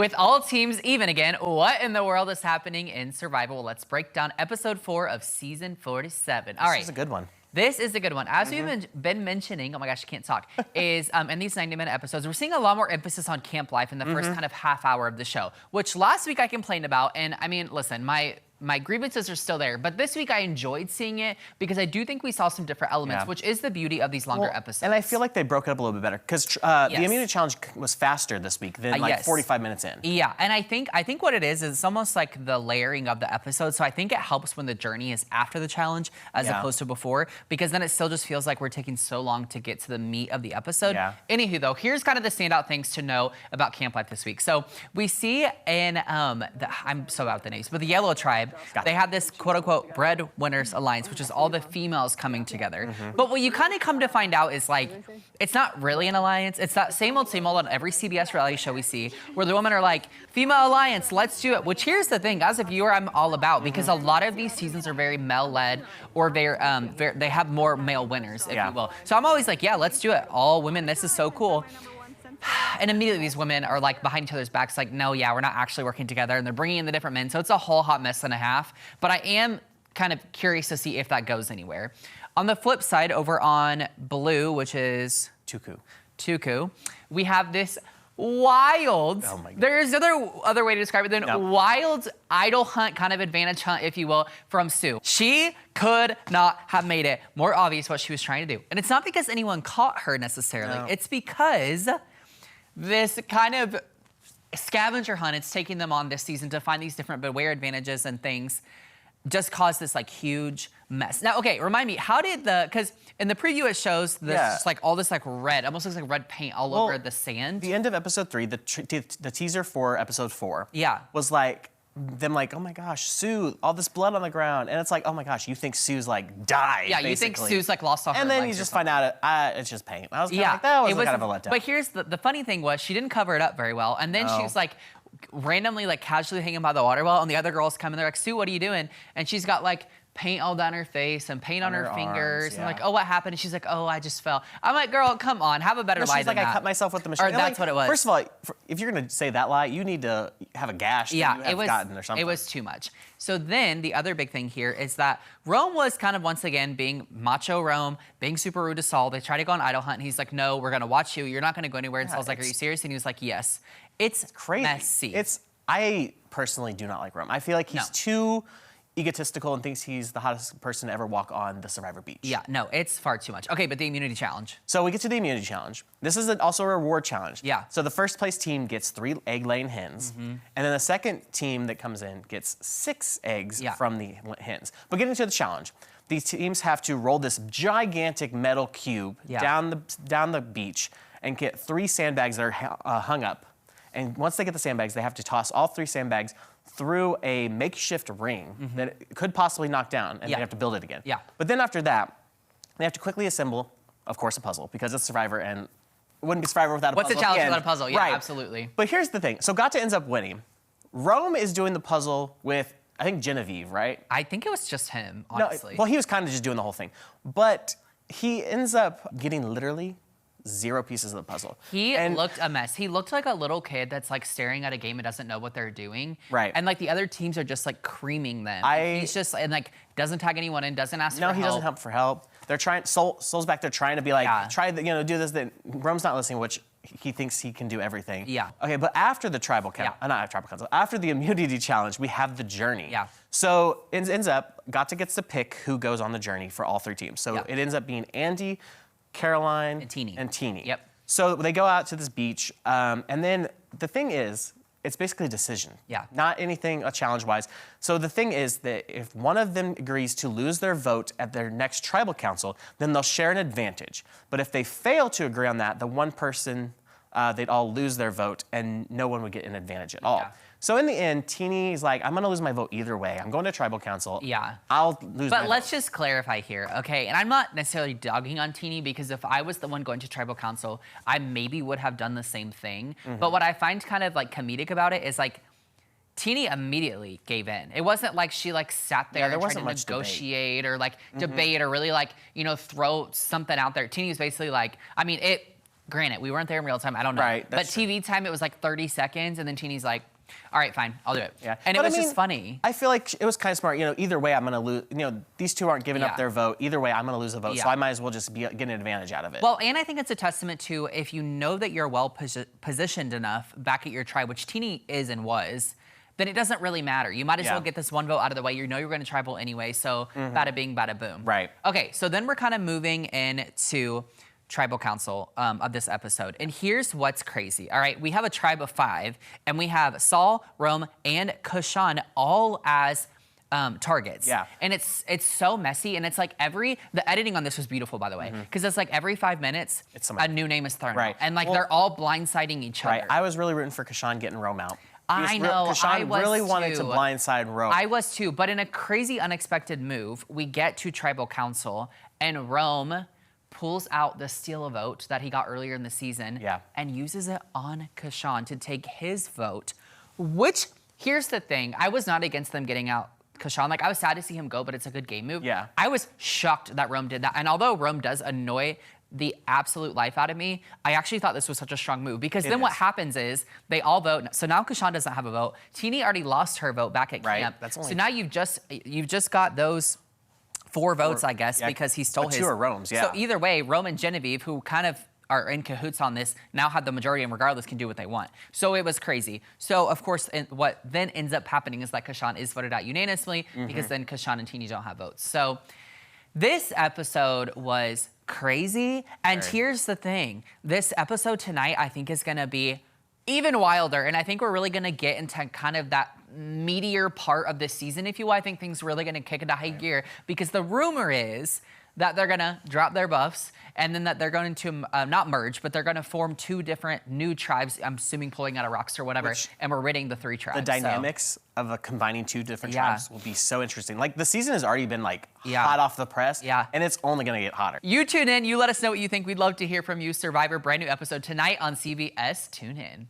With all teams even again, what in the world is happening in Survivor? Well, let's break down episode 4 of season 47. All right. This is a good one. This is a good one. As we've been mentioning, oh my gosh, I can't talk, is in these 90-minute episodes, we're seeing a lot more emphasis on camp life in the first kind of half hour of the show, which last week I complained about. And I mean, listen, my grievances are still there, but this week I enjoyed seeing it because I do think we saw some different elements, which is the beauty of these longer episodes. And I feel like they broke it up a little bit better because the immunity challenge was faster this week than like 45 minutes in. Yeah, and I think what it is it's almost like the layering of the episode. So I think it helps when the journey is after the challenge as opposed to before, because then it still just feels like we're taking so long to get to the meat of the episode. Anywho, though, here's kind of the standout things to know about camp life this week. So we see in I'm so bad with the names, but the Yellow Tribe, they have this quote-unquote Breadwinners Alliance, which is all the females coming together. But what you kind of come to find out is like, it's not really an alliance. It's that same old on every CBS reality show we see, where the women are like, female alliance, let's do it. Which here's the thing, as a viewer, I'm all about, because a lot of these seasons are very male-led, or they have more male winners, if you will. So I'm always like, yeah, let's do it. All women, this is so cool. And immediately these women are like behind each other's backs, like, no, yeah, we're not actually working together. And they're bringing in the different men. So it's a whole hot mess and a half. But I am kind of curious to see if that goes anywhere. On the flip side, over on Blue, which is Tuku, we have this wild, there's other way to describe it than wild idol hunt, kind of advantage hunt, if you will, from Sue. She could not have made it more obvious what she was trying to do. And it's not because anyone caught her necessarily. It's because this kind of scavenger hunt, it's taking them on this season to find these different beware advantages and things, just caused this like huge mess. Now, okay, remind me, how did because in the preview it shows this just like all this like red, almost looks like red paint all over the sand. The end of episode 3, the teaser for episode 4 was like, them like, oh my gosh, Sue, all this blood on the ground. And it's like, oh my gosh, you think Sue's like died, basically. You think Sue's like lost all her legs. And then you just find out it's just paint. I was kind of like, that was kind of a letdown. But here's the funny thing was she didn't cover it up very well. And then she was like randomly like casually hanging by the water well, and the other girls come and they're like, Sue, what are you doing? And she's got like paint all down her face and paint on her fingers and like, oh, what happened? And she's like, oh, I just fell. I'm like, girl, come on, have a better lie than that. I cut myself with the machine. Or that's what it was. First of all, if you're gonna say that lie, you need to have a gash that you have gotten or something. It was too much. So then the other big thing here is that Rome was kind of once again being macho Rome, being super rude to Saul. They tried to go on idol hunt and he's like, no, we're gonna watch you. You're not gonna go anywhere. And Saul's like, are you serious? And he was like, yes. It's crazy. Messy. I personally do not like Rome. I feel like he's too egotistical and thinks he's the hottest person to ever walk on the Survivor beach. Yeah, no, it's far too much. Okay, but the immunity challenge. So we get to the immunity challenge. This is also a reward challenge. Yeah. So the first place team gets 3 egg-laying hens, and then the second team that comes in gets 6 eggs from the hens. But getting to the challenge, these teams have to roll this gigantic metal cube down the beach and get 3 sandbags that are hung up. And once they get the sandbags, they have to toss all 3 sandbags through a makeshift ring that it could possibly knock down, and they have to build it again. But then after that, they have to quickly assemble, of course, a puzzle, because it's Survivor, and it wouldn't be Survivor without a puzzle. What's the challenge without a puzzle? Yeah, absolutely. But here's the thing. So Gata ends up winning. Rome is doing the puzzle with, I think, Genevieve, right? I think it was just him, honestly. No, well, he was kind of just doing the whole thing. But he ends up getting literally 0 pieces of the puzzle. He looked a mess. He looked like a little kid that's like staring at a game and doesn't know what they're doing. Right. And like the other teams are just like creaming them. He's just, and like doesn't tag anyone in, doesn't ask for help. No, he doesn't help for help. They're trying, Soul's back there trying to be like, try the, do this. Then Rome's not listening, which he thinks he can do everything. Yeah. Okay, but after the tribal council, not tribal council, after the immunity challenge, we have the journey. Yeah. So it ends up, Gata gets to pick who goes on the journey for all 3 teams. So it ends up being Andy, Caroline, and Teeny. Yep. So they go out to this beach, and then the thing is, it's basically a decision. Yeah. Not anything challenge-wise. So the thing is that if one of them agrees to lose their vote at their next tribal council, then they'll share an advantage. But if they fail to agree on that, the one person, they'd all lose their vote, and no one would get an advantage at all. Yeah. So in the end, Teeny's like, I'm gonna lose my vote either way. I'm going to tribal council. Yeah. I'll lose my vote. But let's just clarify here, okay? And I'm not necessarily dogging on Teeny, because if I was the one going to tribal council, I maybe would have done the same thing. But what I find kind of like comedic about it is like, Teeny immediately gave in. It wasn't like she like sat there and tried to negotiate or like debate or really like, throw something out there. Teeny was basically like, I mean, Granted, we weren't there in real time. I don't know. Right, but that's TV time, it was like 30 seconds, and then Teeny's like, all right, fine, I'll do it. Yeah. And But it was just funny. I feel like it was kind of smart. You know, either way, I'm going to lose. You know, these two aren't giving up their vote. Either way, I'm going to lose a vote. So I might as well just get an advantage out of it. Well, and I think it's a testament to if you know that you're well positioned enough back at your tribe, which Teeny is and was, then it doesn't really matter. You might as well get this one vote out of the way. You know you're going to tribal anyway, so bada bing, bada boom. Right. Okay, so then we're kind of moving into tribal council of this episode. And here's what's crazy. All right, we have a tribe of 5, and we have Saul, Rome, and Kashan all as targets. Yeah. And it's so messy, and it's like the editing on this was beautiful, by the way, because it's like every 5 minutes, a new name is thrown out. And like they're all blindsiding each other. Right. I was really rooting for Kashan getting Rome out. I know, Kashan really wanted to blindside Rome. I was too, but in a crazy, unexpected move, we get to tribal council, and Rome pulls out the steal a vote that he got earlier in the season and uses it on Kashan to take his vote, which, here's the thing, I was not against them getting out Kashan. Like, I was sad to see him go, but it's a good game move. Yeah. I was shocked that Rome did that. And although Rome does annoy the absolute life out of me, I actually thought this was such a strong move because then what happens is they all vote. So now Kashan doesn't have a vote. Teeny already lost her vote back at camp. So now you've just got those 4 votes, I guess, because he stole his. 2 are Rome's, So either way, Rome and Genevieve, who kind of are in cahoots on this, now have the majority and regardless can do what they want. So it was crazy. So of course, what then ends up happening is that Kashan is voted out unanimously because then Kashan and Teeny don't have votes. So this episode was crazy. And here's the thing. This episode tonight, I think, is going to be even wilder. And I think we're really going to get into kind of that meatier part of this season, if you will. I think things are really going to kick into high gear because the rumor is that they're going to drop their buffs and then that they're going to not merge, but they're going to form 2 different new tribes, I'm assuming pulling out of rocks or whatever, and we're ridding the 3 tribes. The dynamics of combining 2 different tribes will be so interesting. Like, the season has already been, like, hot off the press, and it's only going to get hotter. You tune in. You let us know what you think. We'd love to hear from you. Survivor, brand new episode tonight on CBS. Tune in.